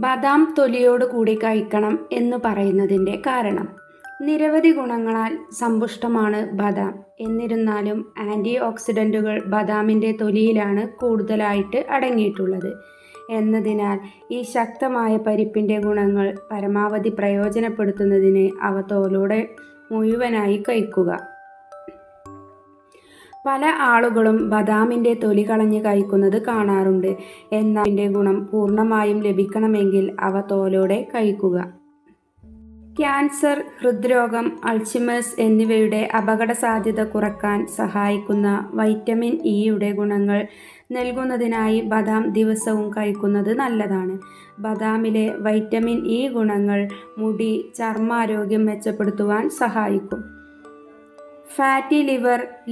ബദാം തൊലിയോട് കൂടി കഴിക്കണം എന്ന് പറയുന്നതിൻ്റെ കാരണം നിരവധി ഗുണങ്ങളാൽ സമ്പുഷ്ടമാണ് ബദാം. എന്നിരുന്നാലും ആൻറ്റി ഓക്സിഡൻറ്റുകൾ ബദാമിൻ്റെ തൊലിയിലാണ് കൂടുതലായിട്ട് അടങ്ങിയിട്ടുള്ളത് എന്നതിനാൽ ഈ ശക്തമായ പരിപ്പിൻ്റെ ഗുണങ്ങൾ പരമാവധി പ്രയോജനപ്പെടുത്തുന്നതിന് അവ തോലോടെ മുഴുവനായി കഴിക്കുക. പല ആളുകളും ബദാമിൻ്റെ തൊലി കളഞ്ഞ് കഴിക്കുന്നത് കാണാറുണ്ട്. എന്നാൽ ഇതിൻ്റെ ഗുണം പൂർണ്ണമായും ലഭിക്കണമെങ്കിൽ അവ തോലോടെ കഴിക്കുക. ക്യാൻസർ, ഹൃദ്രോഗം, അൾഷിമേഴ്സ് എന്നിവയുടെ അപകട സാധ്യത കുറയ്ക്കാൻ സഹായിക്കുന്ന വൈറ്റമിൻ ഇയുടെ ഗുണങ്ങൾ നൽകുന്നതിനായി ബദാം ദിവസവും കഴിക്കുന്നത് നല്ലതാണ്. ബദാമിലെ വൈറ്റമിൻ ഇ ഗുണങ്ങൾ മുടി, ചർമ്മാരോഗ്യം മെച്ചപ്പെടുത്തുവാൻ സഹായിക്കും. ഫാറ്റി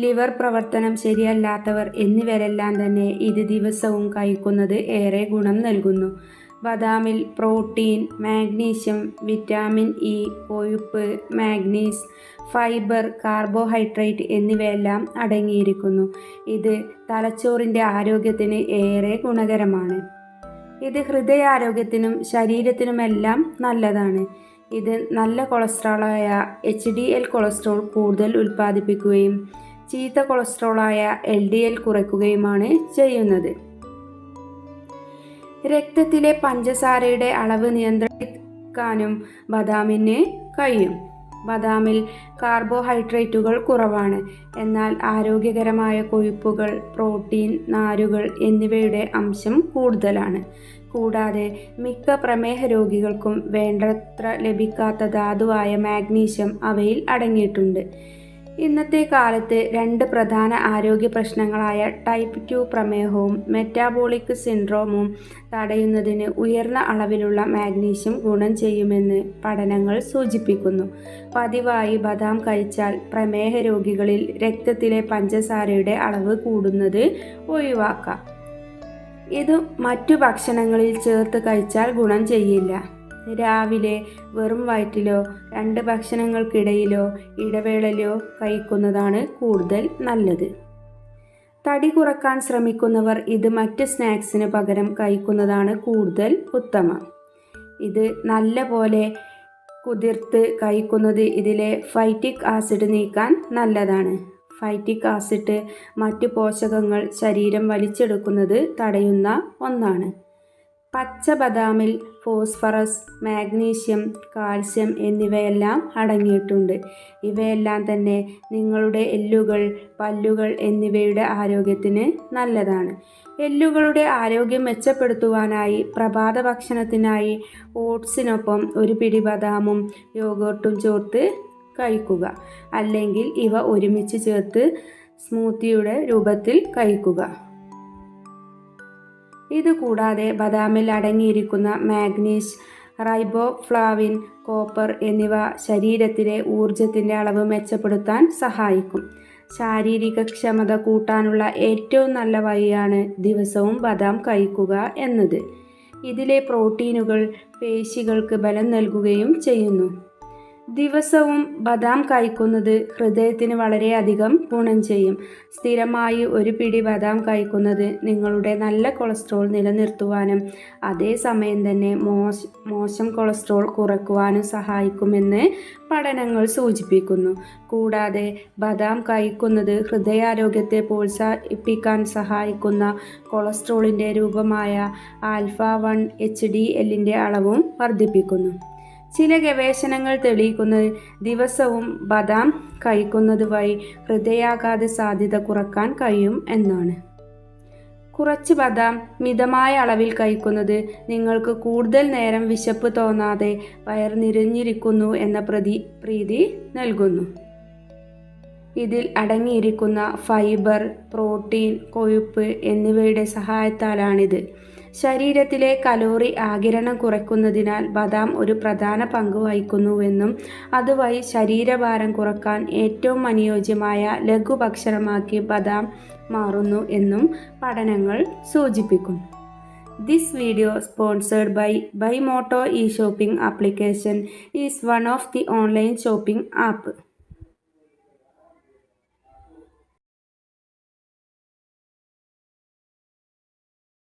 ലിവർ പ്രവർത്തനം ശരിയല്ലാത്തവർ എന്നിവരെല്ലാം തന്നെ ഇത് ദിവസവും കഴിക്കുന്നത് ഏറെ ഗുണം നൽകുന്നു. ബദാമിൽ പ്രോട്ടീൻ, മാഗ്നീഷ്യം, വിറ്റാമിൻ ഇ, കൊഴുപ്പ്, മാഗ്നീസ്, ഫൈബർ, കാർബോഹൈഡ്രേറ്റ് എന്നിവയെല്ലാം അടങ്ങിയിരിക്കുന്നു. ഇത് തലച്ചോറിൻ്റെ ആരോഗ്യത്തിന് ഏറെ ഗുണകരമാണ്. ഇത് ഹൃദയാരോഗ്യത്തിനും ശരീരത്തിനുമെല്ലാം നല്ലതാണ്. ഇത് നല്ല കൊളസ്ട്രോളായ HDL കൊളസ്ട്രോൾ കൂടുതൽ ഉൽപ്പാദിപ്പിക്കുകയും ചീത്ത കൊളസ്ട്രോളായ LDL കുറയ്ക്കുകയുമാണ് ചെയ്യുന്നത്. രക്തത്തിലെ പഞ്ചസാരയുടെ അളവ് നിയന്ത്രിക്കാനും ബദാമിന് കഴിയും. ബദാമിൽ കാർബോഹൈഡ്രേറ്റുകൾ കുറവാണ്, എന്നാൽ ആരോഗ്യകരമായ കൊഴുപ്പുകൾ, പ്രോട്ടീൻ, നാരുകൾ എന്നിവയുടെ അംശം കൂടുതലാണ്. കൂടാതെ മിക്ക പ്രമേഹ രോഗികൾക്കും വേണ്ടത്ര ലഭിക്കാത്ത ധാതുവായ മാഗ്നീഷ്യം അവയിൽ അടങ്ങിയിട്ടുണ്ട്. ഇന്നത്തെ കാലത്ത് രണ്ട് പ്രധാന ആരോഗ്യ പ്രശ്നങ്ങളായ ടൈപ്പ് 2 പ്രമേഹവും മെറ്റാബോളിക് സിൻഡ്രോമും തടയുന്നതിന് ഉയർന്ന അളവിലുള്ള മാഗ്നീഷ്യം ഗുണം ചെയ്യുമെന്ന് പഠനങ്ങൾ സൂചിപ്പിക്കുന്നു. പതിവായി ബദാം കഴിച്ചാൽ പ്രമേഹ രോഗികളിൽ രക്തത്തിലെ പഞ്ചസാരയുടെ അളവ് കൂടുന്നത് ഒഴിവാക്കാം. ഇത് മറ്റു ഭക്ഷണങ്ങളിൽ ചേർത്ത് കഴിച്ചാൽ ഗുണം ചെയ്യില്ല. രാവിലെ വെറും വയറ്റിലോ 2 ഭക്ഷണങ്ങൾക്കിടയിലോ ഇടവേളയിലോ കഴിക്കുന്നതാണ് കൂടുതൽ നല്ലത്. തടി കുറക്കാൻ ശ്രമിക്കുന്നവർ ഇത് മറ്റ് സ്നാക്സിന് പകരം കഴിക്കുന്നതാണ് കൂടുതൽ ഉത്തമം. ഇത് നല്ല പോലെ കുതിർത്ത് കഴിക്കുന്നത് ഇതിലെ ഫൈറ്റിക് ആസിഡ് നീക്കാൻ നല്ലതാണ്. ഫൈറ്റിക് ആസിഡ് മറ്റ് പോഷകങ്ങൾ ശരീരം വലിച്ചെടുക്കുന്നത് തടയുന്ന ഒന്നാണ്. പച്ച ബദാമിൽ ഫോസ്ഫറസ്, മാഗ്നീഷ്യം, കാൽസ്യം എന്നിവയെല്ലാം അടങ്ങിയിട്ടുണ്ട്. ഇവയെല്ലാം തന്നെ നിങ്ങളുടെ എല്ലുകൾ, പല്ലുകൾ എന്നിവയുടെ ആരോഗ്യത്തിന് നല്ലതാണ്. എല്ലുകളുടെ ആരോഗ്യം മെച്ചപ്പെടുത്തുവാനായി പ്രഭാത ഭക്ഷണത്തിനായി ഓട്സിനൊപ്പം ഒരു പിടി ബദാമും യോഗർട്ടും ചേർത്ത് കഴിക്കുക. അല്ലെങ്കിൽ ഇവ ഒരുമിച്ച് ചേർത്ത് സ്മൂത്തിയുടെ രൂപത്തിൽ കഴിക്കുക. ഇതുകൂടാതെ ബദാമിൽ അടങ്ങിയിരിക്കുന്ന മാഗ്നീസ്, റൈബോഫ്ലാവിൻ, കോപ്പർ എന്നിവ ശരീരത്തിലെ ഊർജത്തിൻ്റെ അളവ് മെച്ചപ്പെടുത്താൻ സഹായിക്കും. ശാരീരികക്ഷമത കൂട്ടാനുള്ള ഏറ്റവും നല്ല വഴിയാണ് ദിവസവും ബദാം കഴിക്കുക എന്നത്. ഇതിലെ പ്രോട്ടീനുകൾ പേശികൾക്ക് ബലം നൽകുകയും ചെയ്യുന്നു. ദിവസവും ബദാം കഴിക്കുന്നത് ഹൃദയത്തിന് വളരെയധികം ഗുണം ചെയ്യും. സ്ഥിരമായി ഒരു പിടി ബദാം കഴിക്കുന്നത് നിങ്ങളുടെ നല്ല കൊളസ്ട്രോൾ നിലനിർത്തുവാനും അതേസമയം തന്നെ മോശം കൊളസ്ട്രോൾ കുറയ്ക്കുവാനും സഹായിക്കുമെന്ന് പഠനങ്ങൾ സൂചിപ്പിക്കുന്നു. കൂടാതെ ബദാം കഴിക്കുന്നത് ഹൃദയാരോഗ്യത്തെ പ്രോത്സാഹിപ്പിക്കാൻ സഹായിക്കുന്ന കൊളസ്ട്രോളിൻ്റെ രൂപമായ ആൽഫ 1 HDLൻ്റെ അളവും വർദ്ധിപ്പിക്കുന്നു. ചില ഗവേഷണങ്ങൾ തെളിയിക്കുന്നത് ദിവസവും ബദാം കഴിക്കുന്നത് വഴി ഹൃദയാഘാത സാധ്യത കുറയ്ക്കാൻ കഴിയും എന്നാണ്. കുറച്ച് ബദാം മിതമായ അളവിൽ കഴിക്കുന്നത് നിങ്ങൾക്ക് കൂടുതൽ നേരം വിശപ്പ് തോന്നാതെ വയർ നിറഞ്ഞിരിക്കുന്നു എന്ന പ്രീതി നൽകുന്നു. ഇതിൽ അടങ്ങിയിരിക്കുന്ന ഫൈബർ, പ്രോട്ടീൻ, കൊഴുപ്പ് എന്നിവയുടെ സഹായത്താലാണിത്. ശരീരത്തിലെ കലോറി ആഗിരണം കുറയ്ക്കുന്നതിനാൽ ബദാം ഒരു പ്രധാന പങ്ക് വഹിക്കുന്നുവെന്നും അതുവഴി ശരീരഭാരം കുറയ്ക്കാൻ ഏറ്റവും അനുയോജ്യമായ ലഘുഭക്ഷണമാക്കി ബദാം മാറുന്നു എന്നും പഠനങ്ങൾ സൂചിപ്പിക്കുന്നു. This video sponsored by Buymoto e-shopping application is one of the online shopping app.